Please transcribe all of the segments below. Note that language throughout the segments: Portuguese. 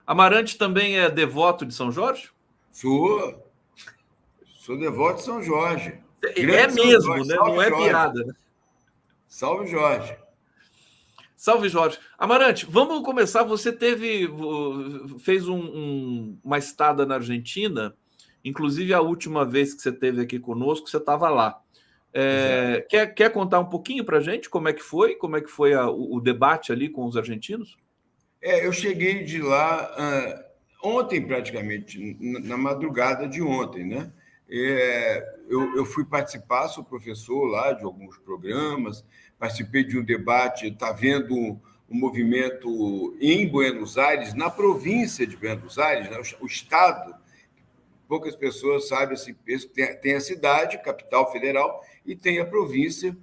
Amarante também é devoto de São Jorge? Sou devoto de São Jorge. É mesmo, né? Não é piada, né? Salve, Jorge. Salve, Jorge. Amarante, vamos começar. Você fez uma estada na Argentina, inclusive a última vez que você esteve aqui conosco, você estava lá. Quer contar um pouquinho para a gente como é que foi? Como é que foi o debate ali com os argentinos? Eu cheguei de lá ontem, praticamente, na madrugada de ontem, né? Eu fui participar, sou professor lá de alguns programas, participei de um debate, está havendo um movimento em Buenos Aires, na província de Buenos Aires, né? O estado, poucas pessoas sabem, assim, tem a cidade, capital federal, e tem a província,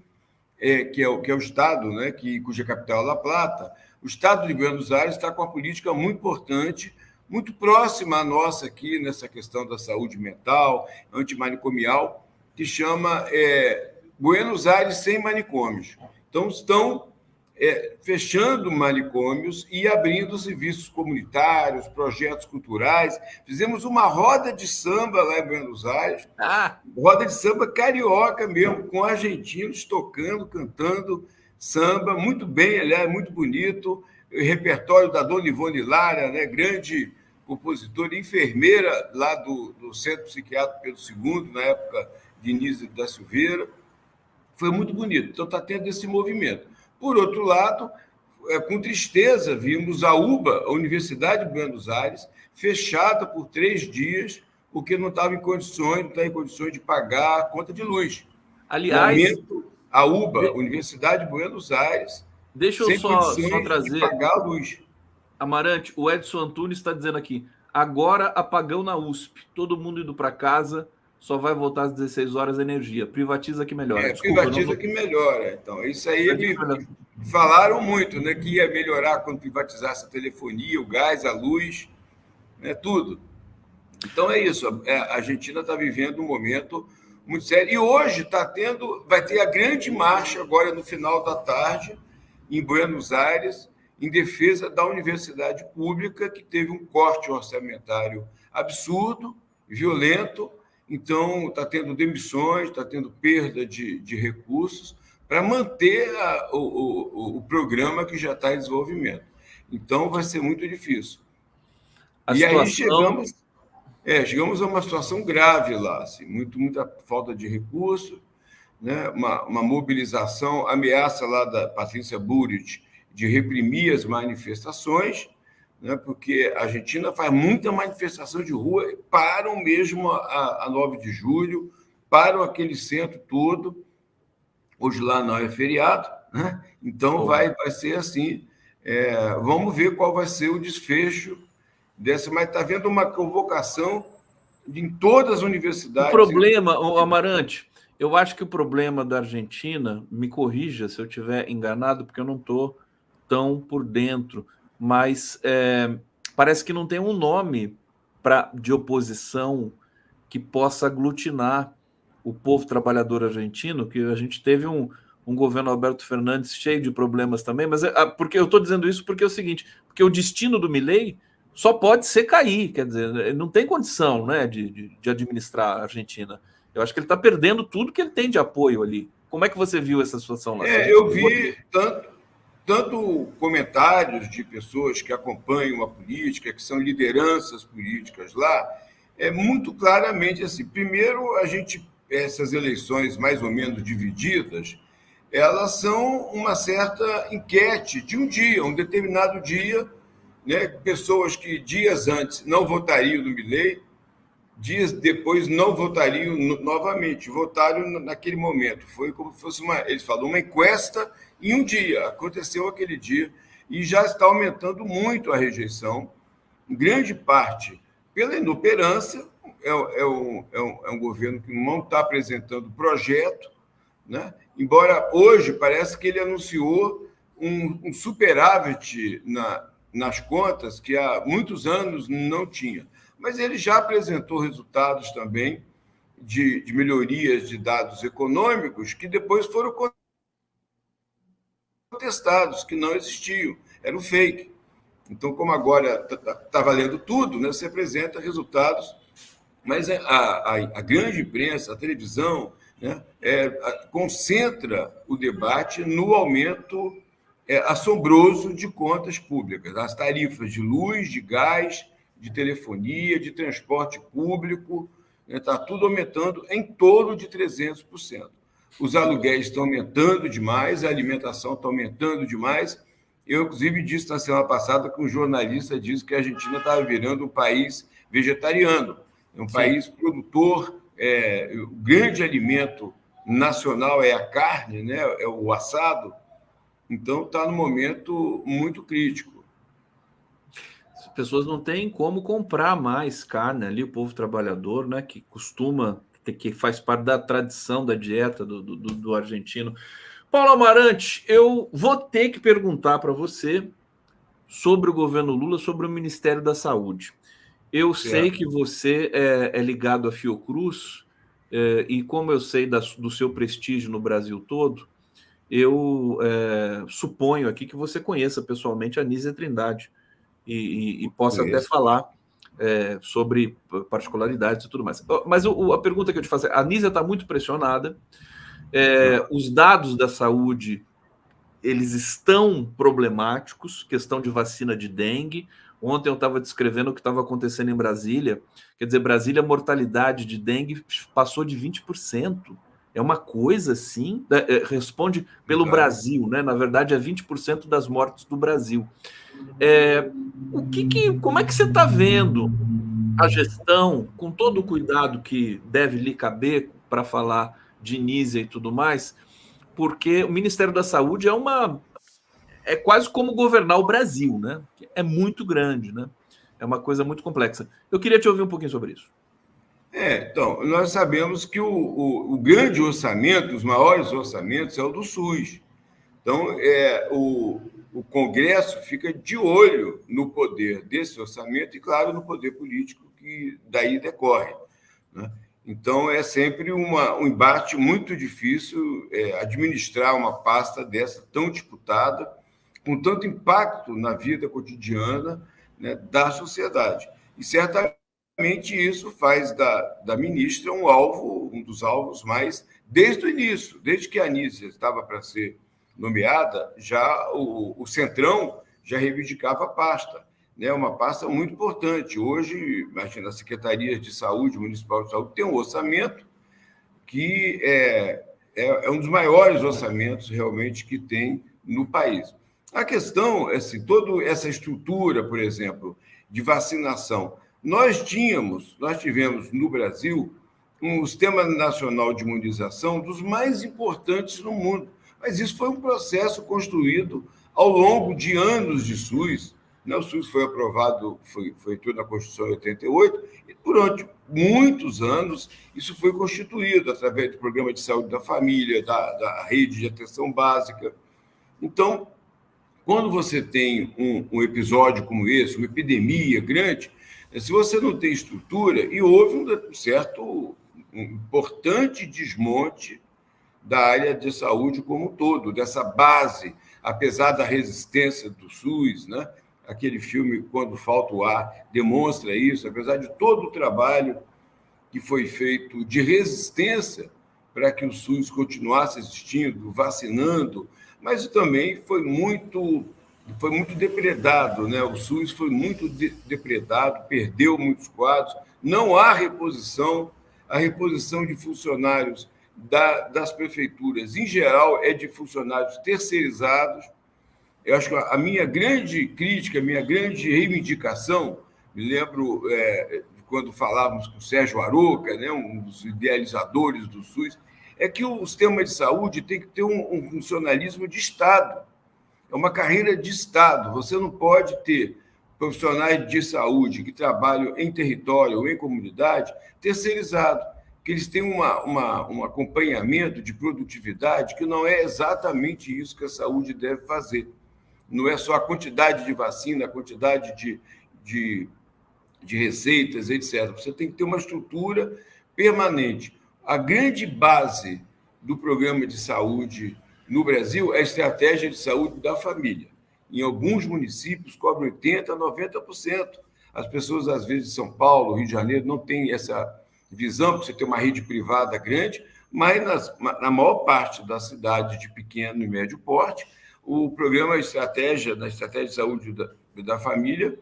que é o estado, né, cuja capital é La Plata. O estado de Buenos Aires está com uma política muito importante, muito próxima à nossa aqui, nessa questão da saúde mental, antimanicomial, que chama Buenos Aires sem manicômios. Então, estão fechando manicômios e abrindo serviços comunitários, projetos culturais. Fizemos uma roda de samba lá em Buenos Aires, roda de samba carioca mesmo, com argentinos tocando, cantando samba, muito bem, aliás, muito bonito. O repertório da Dona Ivone Lara, né, grande compositora e enfermeira lá do Centro Psiquiátrico Pedro II, na época de Início da Silveira. Foi muito bonito. Então, está tendo esse movimento. Por outro lado, com tristeza, vimos a UBA, a Universidade de Buenos Aires, fechada por 3 dias, porque não está em condições de pagar a conta de luz. Aliás, a UBA, Universidade de Buenos Aires, deixa eu só trazer de pagar a luz. Amarante, o Edson Antunes está dizendo aqui, agora apagão na USP, todo mundo indo para casa, só vai voltar às 16 horas a energia. Privatiza que melhora. Desculpa, privatiza que melhora. Então, isso aí falaram muito, né? Que ia melhorar quando privatizasse a telefonia, o gás, a luz, né, tudo. Então é isso. A Argentina está vivendo um momento muito sério. E hoje vai ter a grande marcha agora no final da tarde, em Buenos Aires, em defesa da universidade pública, que teve um corte orçamentário absurdo, violento. Então, está tendo demissões, está tendo perda de recursos para manter o programa que já está em desenvolvimento. Então, vai ser muito difícil. Aí chegamos a uma situação grave lá, assim, muita falta de recursos, né? Uma mobilização, ameaça lá da Patrícia Bullrich de reprimir as manifestações, né? Porque a Argentina faz muita manifestação de rua, param mesmo a 9 de julho, param aquele centro todo. Hoje lá não é feriado, né? Então vai ser assim. Vamos ver qual vai ser o desfecho dessa, mas está havendo uma convocação em todas as universidades. O problema, Amarante, eu acho que o problema da Argentina, me corrija se eu estiver enganado, porque eu não estou tão por dentro, mas parece que não tem um nome de oposição que possa aglutinar o povo trabalhador argentino, que a gente teve um governo Alberto Fernandes cheio de problemas também, mas porque eu estou dizendo isso porque é o seguinte, porque o destino do Milei só pode ser cair, quer dizer, não tem condição, né, de administrar a Argentina. Eu acho que ele está perdendo tudo que ele tem de apoio ali. Como é que você viu essa situação lá? Eu vi tanto comentários de pessoas que acompanham a política, que são lideranças políticas lá, muito claramente assim. Primeiro, essas eleições mais ou menos divididas, elas são uma certa enquete de um determinado dia, né? Pessoas que dias antes não votariam no Milei, dias depois não votariam novamente, votaram naquele momento. Foi como se fosse eles falam, uma encuesta em um dia, aconteceu aquele dia, e já está aumentando muito a rejeição, em grande parte pela inoperância. É um governo que não está apresentando projeto, né? Embora hoje parece que ele anunciou um superávit nas contas que há muitos anos não tinha. Mas ele já apresentou resultados também de melhorias de dados econômicos que depois foram contestados, que não existiam, era um fake. Então, como agora está valendo tudo, né, você apresenta resultados, mas a grande imprensa, a televisão, né, concentra o debate no aumento assombroso de contas públicas, as tarifas de luz, de gás, de telefonia, de transporte público, está tudo aumentando em torno de 300%. Os aluguéis estão aumentando demais, a alimentação está aumentando demais. Eu, inclusive, disse na semana passada que um jornalista disse que a Argentina estava virando um país vegetariano, um país produtor, o grande alimento nacional é a carne, né? É o assado. Então, está num momento muito crítico. As pessoas não têm como comprar mais carne ali, o povo trabalhador, né, que costuma, que faz parte da tradição da dieta do argentino. Paulo Amarante, eu vou ter que perguntar para você sobre o governo Lula, sobre o Ministério da Saúde. Eu sei que você é ligado à Fiocruz, e como eu sei do seu prestígio no Brasil todo, eu suponho aqui que você conheça pessoalmente a Nízia Trindade e possa até falar sobre particularidades e tudo mais. Mas a pergunta que eu te faço é: a Nízia está muito pressionada, os dados da saúde eles estão problemáticos, questão de vacina de dengue. Ontem eu estava descrevendo o que estava acontecendo em Brasília. Quer dizer, Brasília, a mortalidade de dengue passou de 20%. É uma coisa assim, responde pelo Brasil, né? Na verdade, é 20% das mortes do Brasil. Como é que você está vendo a gestão, com todo o cuidado que deve lhe caber para falar de Nízia e tudo mais, porque o Ministério da Saúde é quase como governar o Brasil, né? É muito grande, né? É uma coisa muito complexa. Eu queria te ouvir um pouquinho sobre isso. Então, nós sabemos que o grande orçamento, os maiores orçamentos, é o do SUS. Então, o Congresso fica de olho no poder desse orçamento e, claro, no poder político que daí decorre, né? Então, é sempre um embate muito difícil administrar uma pasta dessa tão disputada, com tanto impacto na vida cotidiana, né, da sociedade. E, certamente, isso faz da ministra um dos alvos mais, desde o início, desde que a Nízia estava para ser nomeada, já o Centrão já reivindicava a pasta, né? Uma pasta muito importante. Hoje, imagina, a Secretaria de Saúde, Municipal de Saúde, tem um orçamento que é um dos maiores orçamentos realmente que tem no país. A questão, assim, toda essa estrutura, por exemplo, de vacinação, nós tivemos no Brasil um Sistema Nacional de Imunização dos mais importantes no mundo, mas isso foi um processo construído ao longo de anos de SUS, né? O SUS foi aprovado, entrou na Constituição em 88, e durante muitos anos isso foi constituído através do Programa de Saúde da Família, da Rede de Atenção Básica. Então, quando você tem um episódio como esse, uma epidemia grande, se você não tem estrutura, e houve um importante desmonte da área de saúde como um todo, dessa base, apesar da resistência do SUS, né? Aquele filme Quando Falta o Ar demonstra isso, apesar de todo o trabalho que foi feito de resistência para que o SUS continuasse existindo, vacinando, mas também foi muito depredado, né? O SUS foi muito depredado, perdeu muitos quadros, não há reposição, a reposição de funcionários das prefeituras, em geral, é de funcionários terceirizados. Eu acho que a minha grande crítica, a minha grande reivindicação, me lembro quando falávamos com o Sérgio Aroca, né, um dos idealizadores do SUS, é que o sistema de saúde tem que ter um funcionalismo de Estado. É uma carreira de Estado. Você não pode ter profissionais de saúde que trabalham em território ou em comunidade terceirizados, que eles têm um acompanhamento de produtividade que não é exatamente isso que a saúde deve fazer. Não é só a quantidade de vacina, a quantidade de receitas, etc. Você tem que ter uma estrutura permanente. A grande base do programa de saúde no Brasil é a estratégia de saúde da família. em alguns municípios, cobre 80%, 90%. As pessoas, às vezes, de São Paulo, Rio de Janeiro, não têm essa visão, porque você tem uma rede privada grande, mas na maior parte das cidades de pequeno e médio porte, o programa Estratégia de Saúde da Família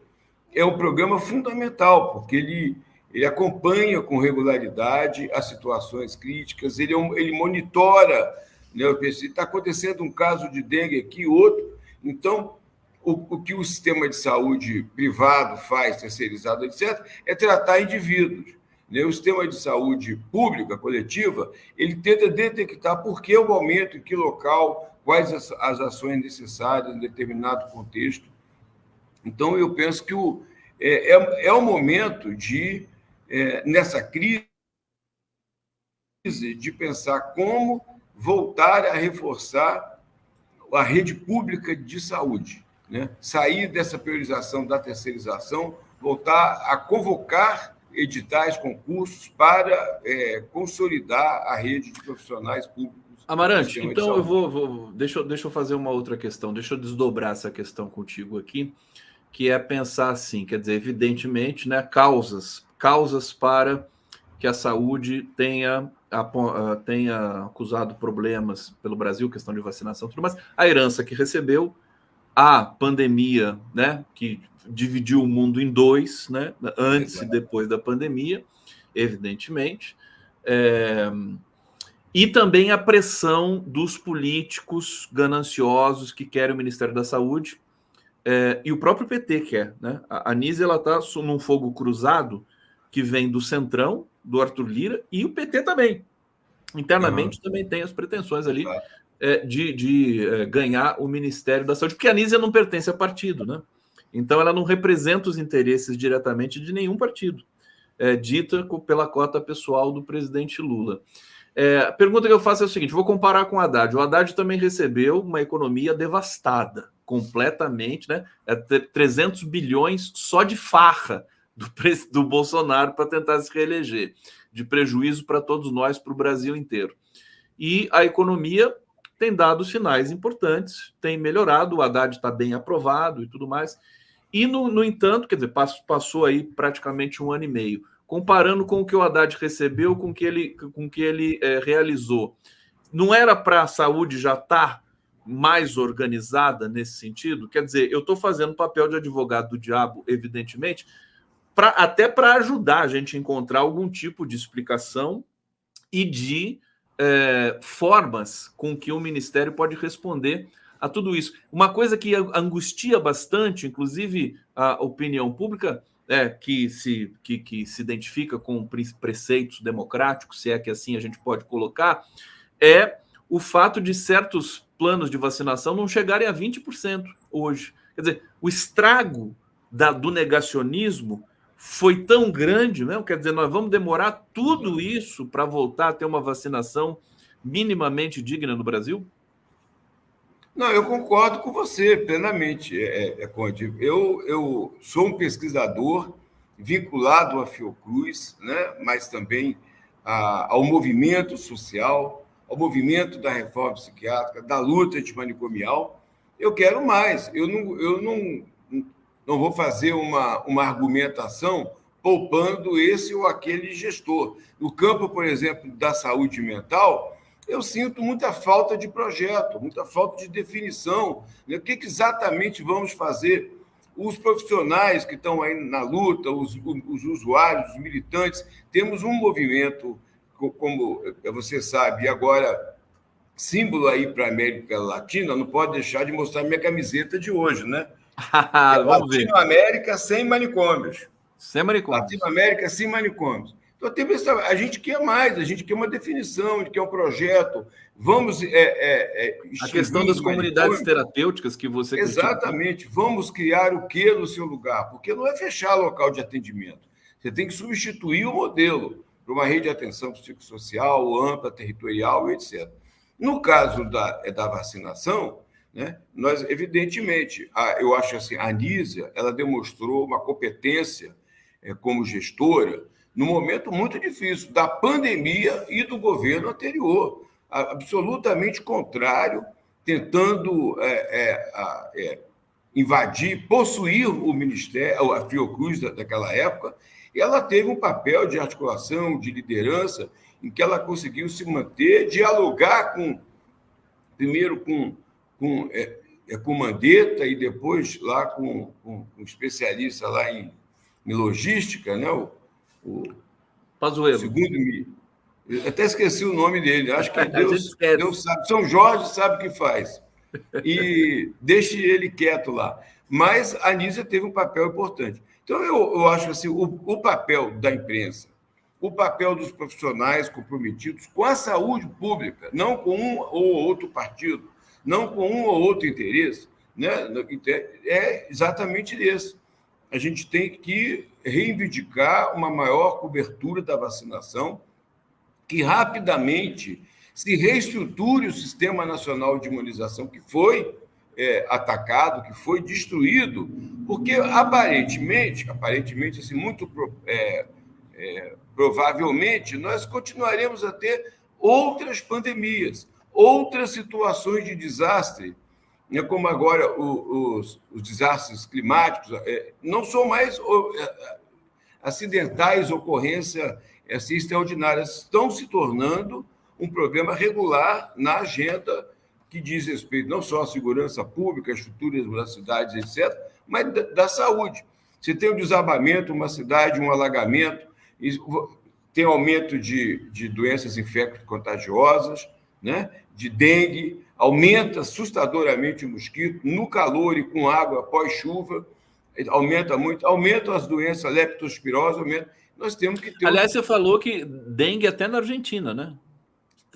é um programa fundamental, porque ele acompanha com regularidade as situações críticas, ele monitora, né? Está acontecendo um caso de dengue aqui, outro. Então, o que o sistema de saúde privado faz, terceirizado, etc., é tratar indivíduos. O sistema de saúde pública, coletiva, ele tenta detectar por que o aumento, em que local, quais as ações necessárias em determinado contexto. Então, eu penso que é o momento de, nessa crise, de pensar como voltar a reforçar a rede pública de saúde, né? Sair dessa priorização da terceirização, voltar a convocar editais, concursos para consolidar a rede de profissionais públicos. Amarante, então deixa eu fazer uma outra questão, deixa eu desdobrar essa questão contigo aqui, que é pensar assim, quer dizer, evidentemente, né, causas para que a saúde tenha acusado problemas pelo Brasil, questão de vacinação e tudo mais, a herança que recebeu, a pandemia, né, que dividiu o mundo em dois, né, antes e depois da pandemia, evidentemente, e também a pressão dos políticos gananciosos que querem o Ministério da Saúde, e o próprio PT quer, né? A Anísia está num fogo cruzado que vem do Centrão, do Arthur Lira, e o PT também. Internamente também tem as pretensões ali de ganhar o Ministério da Saúde, porque a Anísia não pertence a partido, né? Então ela não representa os interesses diretamente de nenhum partido, dita pela cota pessoal do presidente Lula. A pergunta que eu faço é o seguinte: vou comparar com o Haddad. O Haddad também recebeu uma economia devastada, completamente, né? 300 bilhões só de farra do Bolsonaro para tentar se reeleger, de prejuízo para todos nós, para o Brasil inteiro. E a economia tem dado sinais importantes, tem melhorado, o Haddad está bem aprovado e tudo mais. E, no entanto, quer dizer, passou aí praticamente 1 ano e meio. Comparando com o que o Haddad recebeu, com o que ele realizou, não era para a saúde já estar mais organizada nesse sentido? Quer dizer, eu estou fazendo papel de advogado do diabo, evidentemente, até para ajudar a gente a encontrar algum tipo de explicação e de formas com que o Ministério pode responder a tudo isso. Uma coisa que angustia bastante, inclusive a opinião pública, que se identifica com preceitos democráticos, se é que assim a gente pode colocar, é o fato de certos planos de vacinação não chegarem a 20% hoje. Quer dizer, o estrago do negacionismo foi tão grande, né? Quer dizer, nós vamos demorar tudo isso para voltar a ter uma vacinação minimamente digna no Brasil? Não, eu concordo com você plenamente, Conde. Eu sou um pesquisador vinculado à Fiocruz, né? Mas também ao movimento social, ao movimento da reforma psiquiátrica, da luta antimanicomial. Eu quero mais. Eu não vou fazer uma argumentação poupando esse ou aquele gestor. No campo, por exemplo, da saúde mental, eu sinto muita falta de projeto, muita falta de definição. Né? O que exatamente vamos fazer? Os profissionais que estão aí na luta, os usuários, os militantes, temos um movimento, como você sabe, agora símbolo aí para a América Latina, não pode deixar de mostrar minha camiseta de hoje, né? Latinoamérica sem manicômios. Sem manicômios. Latinoamérica sem manicômios. Então, a gente quer mais, a gente quer uma definição, a gente quer um projeto. Vamos. A questão das comunidades terapêuticas que você. Exatamente. Vamos criar o que no seu lugar? Porque não é fechar local de atendimento. Você tem que substituir o modelo para uma rede de atenção psicossocial, ampla, territorial, etc. No caso da vacinação, né, nós, evidentemente, eu acho assim, a Anísia, ela demonstrou uma competência como gestora num momento muito difícil da pandemia e do governo anterior, absolutamente contrário, tentando invadir, possuir o Ministério, a Fiocruz daquela época, e ela teve um papel de articulação, de liderança, em que ela conseguiu se manter, dialogar primeiro com Mandetta e depois lá com um especialista lá em logística, né? o Pazuello. Segundo eu até esqueci o nome dele, acho que Deus sabe, São Jorge sabe o que faz. E deixe ele quieto lá. Mas a Anísia teve um papel importante. Então, eu acho assim, o papel da imprensa, o papel dos profissionais comprometidos com a saúde pública, não com um ou outro partido, não com um ou outro interesse, né? É exatamente esse. A gente tem que reivindicar uma maior cobertura da vacinação, que rapidamente se reestruture o Sistema Nacional de Imunização, que foi atacado, que foi destruído, porque aparentemente assim, muito provavelmente, nós continuaremos a ter outras pandemias, outras situações de desastre, né, como agora os desastres climáticos, não são mais acidentais, ocorrências assim, extraordinárias, estão se tornando um problema regular na agenda que diz respeito não só à segurança pública, às estruturas das cidades, etc., mas da saúde. Você tem um desabamento, uma cidade, um alagamento, tem aumento de doenças infecto-contagiosas, né? De dengue, aumenta assustadoramente o mosquito, no calor e com água após chuva, aumenta muito, aumentam as doenças, leptospirose, aumenta. Nós temos que ter... Aliás, você falou que dengue até na Argentina, né?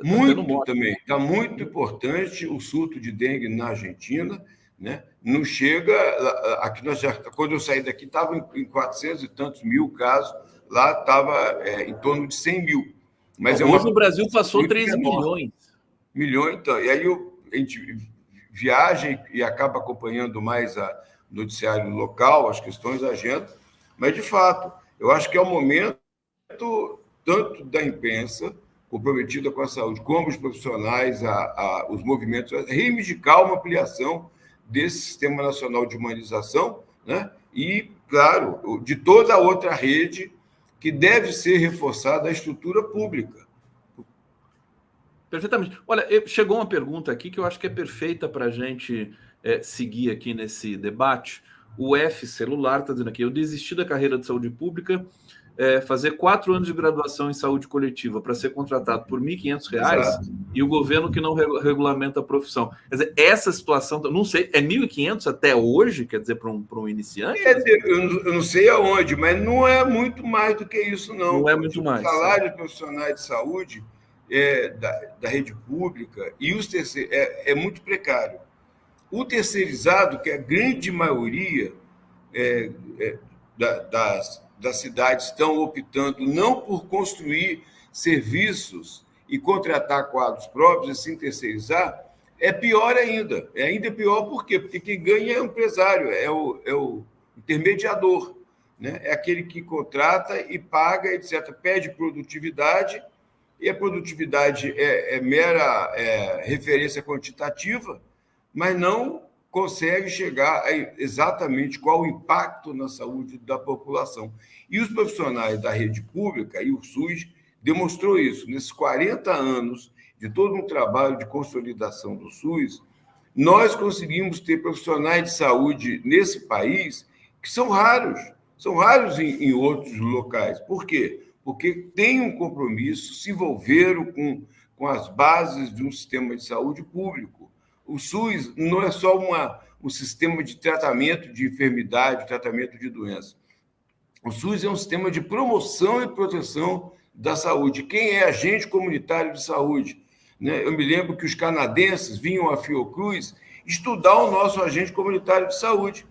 Muito também. Está muito importante o surto de dengue na Argentina, né? Não chega... Aqui quando eu saí daqui, estava em 400 e tantos mil casos, lá estava em torno de 100 mil. Mas hoje o Brasil passou 3 milhões. Então, e aí a gente viaja e acaba acompanhando mais o noticiário local, as questões da agenda, mas, de fato, eu acho que é o momento tanto da imprensa comprometida com a saúde, como os profissionais, os movimentos, reivindicar uma ampliação desse Sistema Nacional de Imunização, né? E, claro, de toda a outra rede que deve ser reforçada a estrutura pública. Perfeitamente. Olha, chegou uma pergunta aqui que eu acho que é perfeita para a gente seguir aqui nesse debate. O F Celular está dizendo aqui: eu desisti da carreira de saúde pública, fazer 4 anos de graduação em saúde coletiva para ser contratado por R$ 1.500 e o governo que não regulamenta a profissão. Quer dizer, essa situação, não sei, é 1.500 até hoje, quer dizer, para um iniciante? Quer dizer, eu não sei aonde, mas não é muito mais do que isso, não. Não é muito mais. O salário de profissionais de saúde da rede pública e os terceiros é muito precário. O terceirizado, que é a grande maioria das cidades estão optando não por construir serviços e contratar quadros próprios, e sim terceirizar, é pior ainda. É ainda pior por quê? Porque quem ganha é o empresário, é o intermediador, né? É aquele que contrata e paga, etc. Pede produtividade, e a produtividade é mera referência quantitativa, mas não consegue chegar a exatamente qual o impacto na saúde da população. E os profissionais da rede pública, e o SUS, demonstrou isso. Nesses 40 anos de todo um trabalho de consolidação do SUS, nós conseguimos ter profissionais de saúde nesse país que são raros em outros locais. Por quê? Porque têm um compromisso, se envolveram com as bases de um sistema de saúde público. O SUS não é só um sistema de tratamento de enfermidade, tratamento de doença. O SUS é um sistema de promoção e proteção da saúde. Quem é agente comunitário de saúde? Né? Eu me lembro que os canadenses vinham à Fiocruz estudar o nosso agente comunitário de saúde,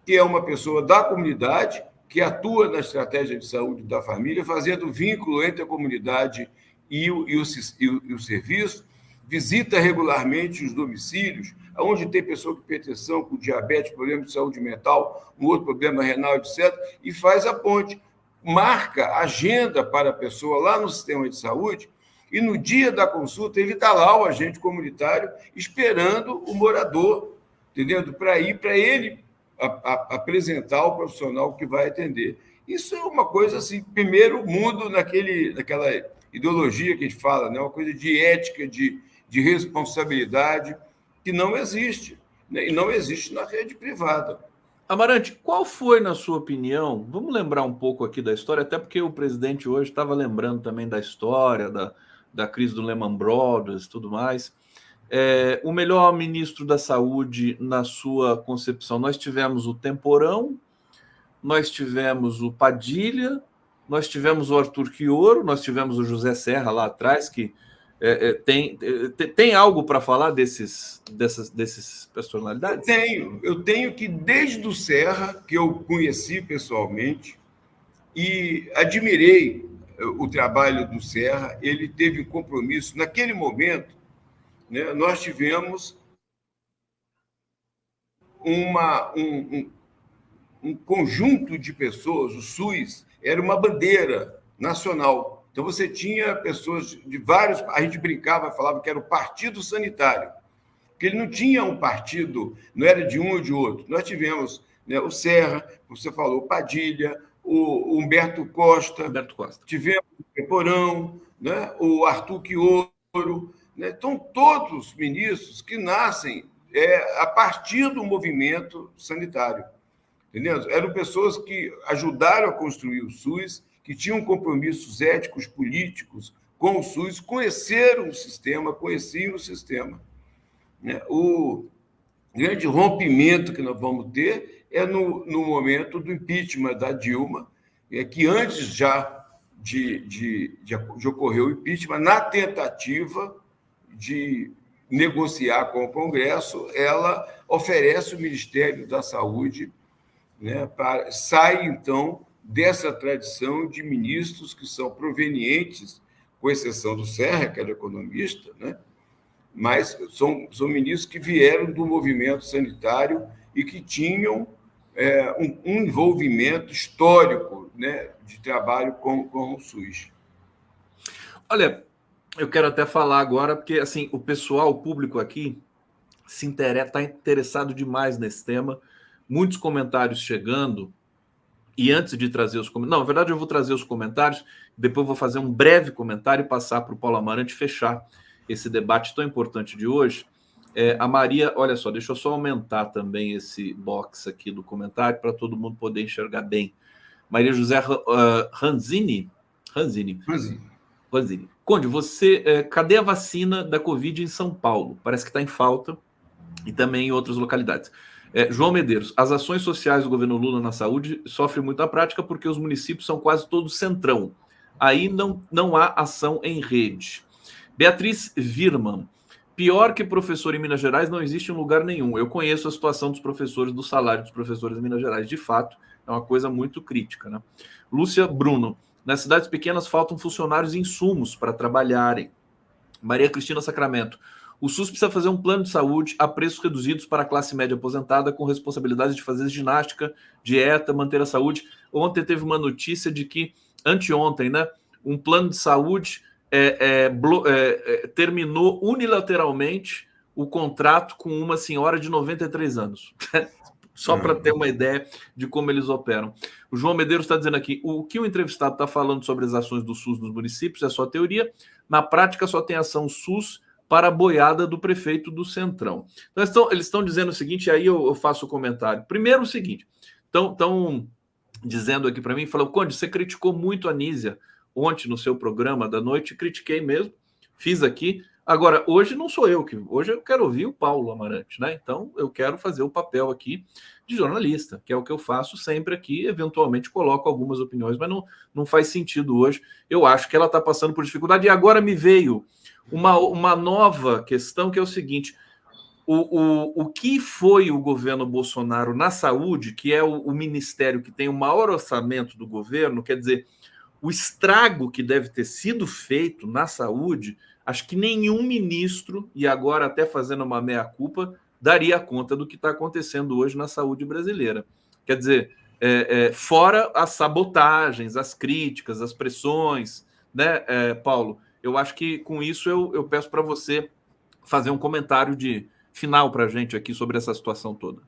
que é uma pessoa da comunidade que atua na estratégia de saúde da família, fazendo vínculo entre a comunidade e o serviço, visita regularmente os domicílios, onde tem pessoa com hipertensão, com diabetes, problema de saúde mental, um outro problema renal, etc., e faz a ponte, marca agenda para a pessoa lá no sistema de saúde, e no dia da consulta ele está lá, o agente comunitário, esperando o morador, entendeu? Para ir para ele apresentar o profissional que vai atender. Isso é uma coisa assim, primeiro mundo naquela ideologia que a gente fala, né? Uma coisa de ética, de responsabilidade, que não existe, né? E não existe na rede privada. Amarante, qual foi, na sua opinião, vamos lembrar um pouco aqui da história, até porque o presidente hoje estava lembrando também da história, da crise do Lehman Brothers e tudo mais. O melhor ministro da Saúde, na sua concepção? Nós tivemos o Temporão, nós tivemos o Padilha, nós tivemos o Arthur Quioro, nós tivemos o José Serra lá atrás, que tem algo para falar dessas personalidades? Eu tenho que desde o Serra, que eu conheci pessoalmente, e admirei o trabalho do Serra, ele teve um compromisso. Naquele momento, né, nós tivemos um conjunto de pessoas, o SUS era uma bandeira nacional. Então, você tinha pessoas de vários... A gente brincava, falava que era o partido sanitário, porque ele não tinha um partido, não era de um ou de outro. Nós tivemos, né, o Serra, você falou, o Padilha, o Humberto Costa, tivemos o Temporão, né, o Arthur Quioro, né? Então, todos ministros que nascem a partir do movimento sanitário. Entendeu? Eram pessoas que ajudaram a construir o SUS, que tinham compromissos éticos, políticos com o SUS, conheciam o sistema. Né? O grande rompimento que nós vamos ter é no momento do impeachment da Dilma, que antes já de ocorrer o impeachment, na tentativa de negociar com o Congresso, ela oferece o Ministério da Saúde, né, sai, então, dessa tradição de ministros que são provenientes, com exceção do Serra, que era economista, né, mas são ministros que vieram do movimento sanitário e que tinham um envolvimento histórico, né, de trabalho com o SUS. Olha, eu quero até falar agora, porque assim, o pessoal, o público aqui, está interessado demais nesse tema. Muitos comentários chegando. E antes de trazer os comentários... Não, na verdade, eu vou trazer os comentários, depois vou fazer um breve comentário e passar para o Paulo Amarante fechar esse debate tão importante de hoje. A Maria, olha só, deixa eu só aumentar também esse box aqui do comentário para todo mundo poder enxergar bem. Maria José Ranzini. Conde, cadê a vacina da Covid em São Paulo? Parece que está em falta, e também em outras localidades. João Medeiros, as ações sociais do governo Lula na saúde sofrem muita prática porque os municípios são quase todos centrão. Aí não há ação em rede. Beatriz Virman, pior que professor em Minas Gerais não existe em lugar nenhum. Eu conheço a situação dos professores, do salário dos professores em Minas Gerais. De fato, é uma coisa muito crítica, né? Lúcia Bruno, nas cidades pequenas faltam funcionários e insumos para trabalharem. Maria Cristina Sacramento, o SUS precisa fazer um plano de saúde a preços reduzidos para a classe média aposentada, com responsabilidade de fazer ginástica, dieta, manter a saúde. Ontem teve uma notícia de que, anteontem, né, um plano de saúde terminou unilateralmente o contrato com uma senhora de 93 anos. Só para ter uma ideia de como eles operam. O João Medeiros está dizendo aqui, o que o entrevistado está falando sobre as ações do SUS nos municípios é só teoria, na prática só tem ação SUS para a boiada do prefeito do Centrão. Então, eles estão dizendo o seguinte, aí eu faço o comentário. Primeiro o seguinte, estão dizendo aqui para mim, falou, Conde, você criticou muito a Anísia ontem no seu programa da noite, critiquei mesmo, fiz aqui. Agora, hoje não sou eu, hoje eu quero ouvir o Paulo Amarante, né? Então, eu quero fazer o papel aqui de jornalista, que é o que eu faço sempre aqui, eventualmente coloco algumas opiniões, mas não faz sentido hoje. Eu acho que ela está passando por dificuldade. E agora me veio uma nova questão, que é o seguinte, o que foi o governo Bolsonaro na saúde, que é o ministério que tem o maior orçamento do governo, quer dizer, o estrago que deve ter sido feito na saúde, acho que nenhum ministro, e agora até fazendo uma meia-culpa, daria conta do que está acontecendo hoje na saúde brasileira. Quer dizer, fora as sabotagens, as críticas, as pressões, né, Paulo? Eu acho que com isso eu peço para você fazer um comentário de final para a gente aqui sobre essa situação toda.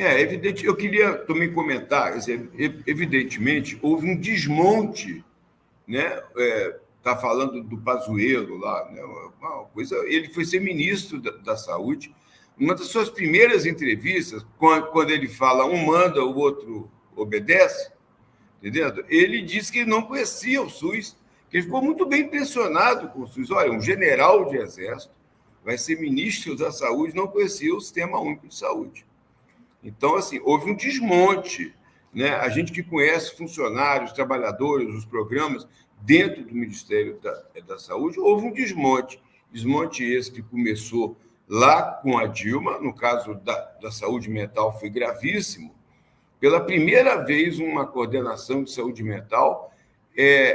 É evidente, eu queria também comentar, quer dizer, evidentemente, houve um desmonte, né? Está falando do Pazuello lá, né? Uma coisa, ele foi ser ministro da Saúde. Uma das suas primeiras entrevistas, quando ele fala um manda, o outro obedece, entendendo? Ele disse que não conhecia o SUS, que ele ficou muito bem impressionado com o SUS. Olha, um general de exército vai ser ministro da Saúde, não conhecia o Sistema Único de Saúde. Então, assim, houve um desmonte, né? A gente que conhece funcionários, trabalhadores, os programas dentro do Ministério da Saúde, houve um desmonte. Desmonte esse que começou lá com a Dilma, no caso da saúde mental foi gravíssimo. Pela primeira vez, uma coordenação de saúde mental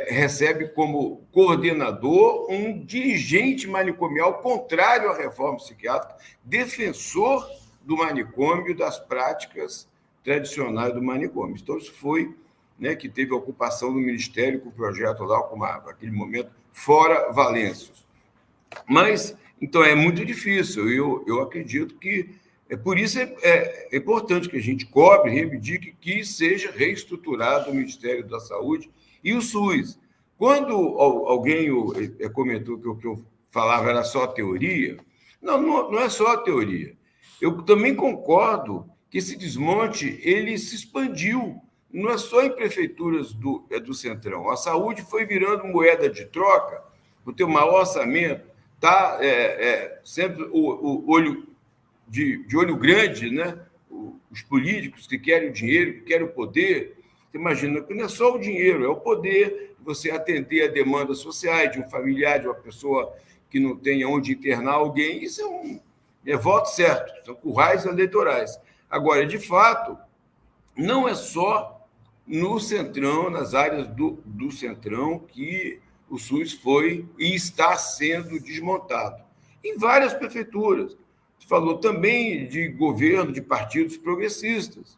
recebe como coordenador um dirigente manicomial contrário à reforma psiquiátrica, defensor do manicômio, das práticas tradicionais do manicômio. Então, isso foi, né, que teve a ocupação do Ministério com o projeto lá, com aquele momento, fora Valêncios. Mas, então, é muito difícil. Eu acredito que, por isso é importante que a gente cobre, reivindique que seja reestruturado o Ministério da Saúde e o SUS. Quando alguém comentou que o que eu falava era só teoria, não é só teoria. Eu também concordo que esse desmonte ele se expandiu, não é só em prefeituras do Centrão. A saúde foi virando moeda de troca, o teu maior orçamento está sempre o olho de olho grande, né? Os políticos que querem o dinheiro, que querem o poder. Você imagina que não é só o dinheiro, é o poder de você atender a demandas sociais de um familiar, de uma pessoa que não tenha onde internar alguém. Isso é voto certo, são currais eleitorais. Agora, de fato, não é só no Centrão, nas áreas do Centrão, que o SUS foi e está sendo desmontado. Em várias prefeituras. Você falou também de governo, de partidos progressistas,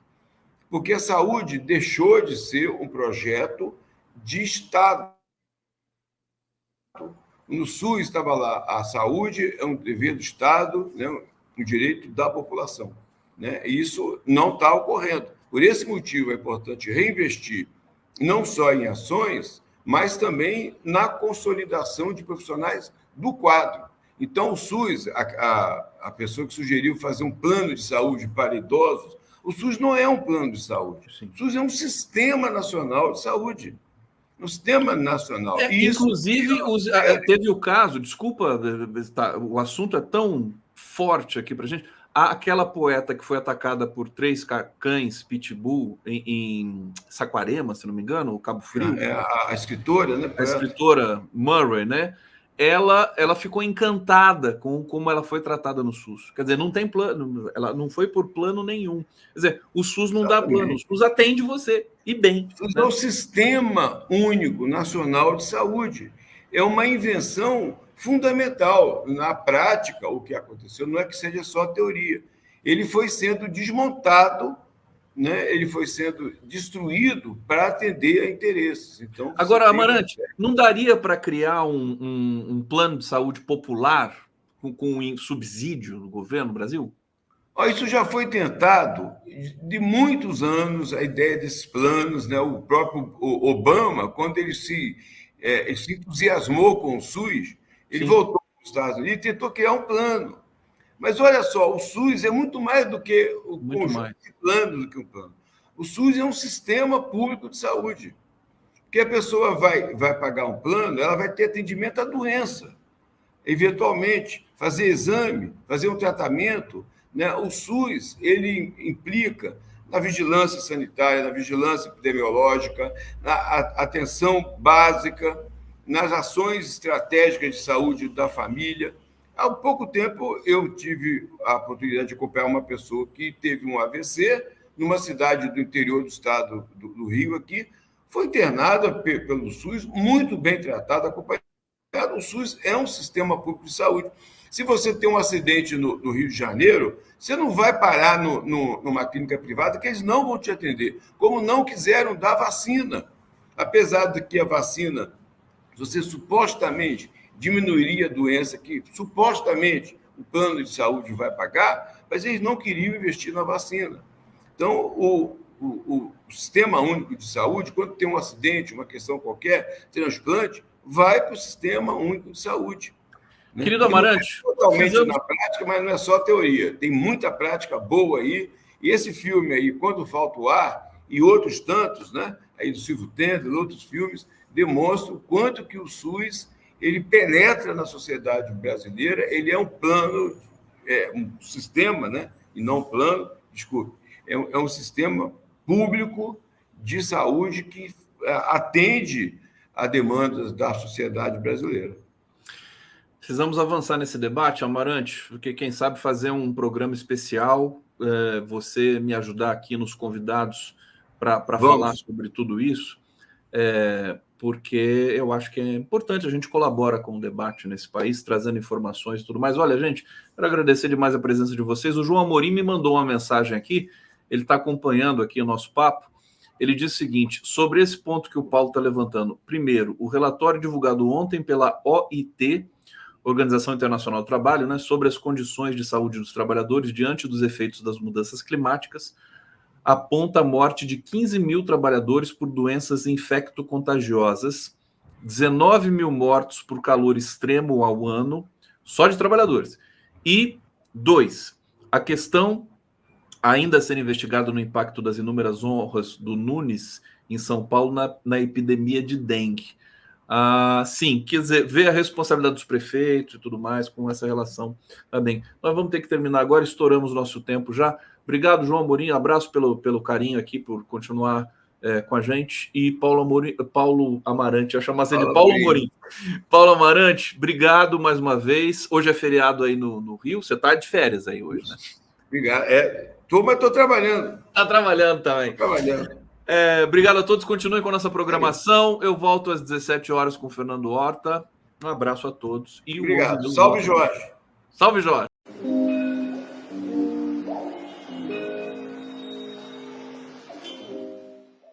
porque a saúde deixou de ser um projeto de Estado. No SUS estava lá, a saúde é um dever do Estado, né, um direito da população. Né? E isso não está ocorrendo. Por esse motivo, é importante reinvestir não só em ações, mas também na consolidação de profissionais do quadro. Então, o SUS, a pessoa que sugeriu fazer um plano de saúde para idosos, o SUS não é um plano de saúde. Sim. O SUS é um sistema nacional de saúde. Um sistema nacional. Inclusive, teve o caso, desculpa, o assunto é tão forte aqui para a gente. Aquela poeta que foi atacada por 3 cães pitbull em Saquarema, se não me engano, o Cabo Frio. A escritora, né? A escritora Murray, né? Ela ficou encantada com como ela foi tratada no SUS. Quer dizer, não tem plano, ela não foi por plano nenhum. Quer dizer, o SUS não dá plano, o SUS atende você, e bem. O SUS é o Sistema Único Nacional de Saúde. É uma invenção fundamental. Na prática, o que aconteceu não é que seja só teoria. Ele foi sendo desmontado, né? Ele foi sendo destruído para atender a interesses. Então, agora, Amarante, não daria para criar um plano de saúde popular com subsídio do governo no Brasil? Isso já foi tentado de muitos anos, a ideia desses planos, né? O próprio Obama, quando ele se entusiasmou com o SUS, ele voltou para os Estados Unidos e tentou criar um plano. Mas olha só, o SUS é muito mais do que o conjunto de planos do que um plano. O SUS é um sistema público de saúde. Porque a pessoa vai pagar um plano, ela vai ter atendimento à doença, eventualmente, fazer exame, fazer um tratamento. Né? O SUS ele implica na vigilância sanitária, na vigilância epidemiológica, na atenção básica, nas ações estratégicas de saúde da família. Há pouco tempo, eu tive a oportunidade de acompanhar uma pessoa que teve um AVC numa cidade do interior do estado do Rio, aqui, foi internada pelo SUS, muito bem tratada, acompanhada. O SUS é um sistema público de saúde. Se você tem um acidente no Rio de Janeiro, você não vai parar numa clínica privada, que eles não vão te atender, como não quiseram dar vacina. Apesar de que a vacina, você supostamente diminuiria a doença que supostamente o plano de saúde vai pagar, mas eles não queriam investir na vacina. Então, o Sistema Único de Saúde, quando tem um acidente, uma questão qualquer, transplante, vai para o Sistema Único de Saúde. Né? Querido Amarante, totalmente na prática, mas não é só teoria. Tem muita prática boa aí. E esse filme aí, Quando Falta o Ar, e outros tantos, né? Aí do Silvio Tendler, outros filmes, demonstram o quanto que o SUS ele penetra na sociedade brasileira. Ele é um plano, um sistema, né? E não um plano, desculpe, é um sistema público de saúde que atende a demandas da sociedade brasileira. Precisamos avançar nesse debate, Amarante, porque quem sabe fazer um programa especial, você me ajudar aqui nos convidados para falar sobre tudo isso, porque eu acho que é importante, a gente colabora com o debate nesse país, trazendo informações e tudo mais. Olha, gente, quero agradecer demais a presença de vocês. O João Amorim me mandou uma mensagem aqui, ele está acompanhando aqui o nosso papo. Ele diz o seguinte, sobre esse ponto que o Paulo está levantando. Primeiro, o relatório divulgado ontem pela OIT, Organização Internacional do Trabalho, né, sobre as condições de saúde dos trabalhadores diante dos efeitos das mudanças climáticas, aponta a morte de 15 mil trabalhadores por doenças infecto-contagiosas, 19 mil mortos por calor extremo ao ano, só de trabalhadores. E, 2, a questão ainda a ser investigada no impacto das inúmeras honras do Nunes em São Paulo na epidemia de dengue. Sim, quer dizer, ver a responsabilidade dos prefeitos e tudo mais com essa relação também. Nós vamos ter que terminar agora, estouramos o nosso tempo já. Obrigado, João Amorim, abraço pelo carinho aqui, por continuar com a gente. E Paulo Amarante, eu chamo assim de Paulo Amorim. Paulo Amarante, obrigado mais uma vez. Hoje é feriado aí no Rio, você está de férias aí hoje, né? Obrigado. Mas estou trabalhando. Está trabalhando também. Trabalhando. Obrigado a todos, continuem com a nossa programação. Eu volto às 17 horas com o Fernando Horta. Um abraço a todos. Obrigado. Salve, Jorge. Salve, Jorge.